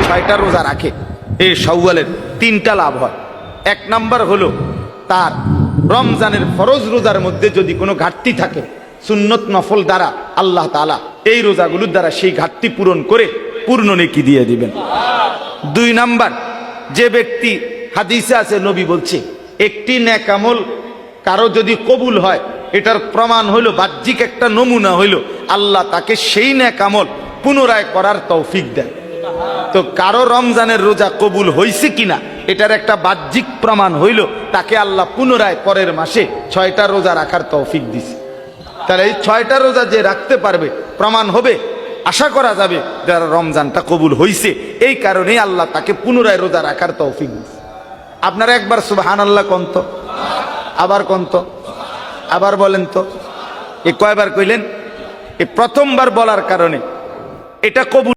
6টা রোজা রাখে, এই শাওয়ালের 3টা লাভ হয়। 1 নাম্বার হলো তার রমজানের ফরজ রোজার মধ্যে যদি কোনো ঘাটতি থাকে, সুন্নত নফল দ্বারা আল্লাহ তাআলা এই রোজাগুলোর দ্বারা সেই ঘাটতি পূরণ করে পূর্ণ নেকি দিয়ে দিবেন। 2 নাম্বার, যে ব্যক্তি, হাদিসে আছে নবী বলছে একটি নেক আমল কারো যদি কবুল হয়, এটার প্রমাণ হইল, বাহ্যিক একটা নমুনা হইল, আল্লাহ তাকে সেই নেক আমল পুনরায় করার তৌফিক দেয়। তো কারো রমজানের রোজা কবুল হয়েছে কিনা এটার একটা বাহ্যিক প্রমাণ হইল, তাকে আল্লাহ পুনরায় পরের মাসে 6টা রোজা রাখার তৌফিক দিছে। তাহলে এই 6টা রোজা যে রাখতে পারবে, প্রমাণ হবে, আশা করা যাবে যারা রমজানটা কবুল হয়েছে, এই কারণেই আল্লাহ তাকে পুনরায় রোজা রাখার তৌফিক দিছে। আপনারা একবার সুবহানাল্লাহ কন্ত, আবার কন্ত, আবার বলেন তো। এ কয়বার কইলেন? এ প্রথমবার বলার কারণে এটা কবুল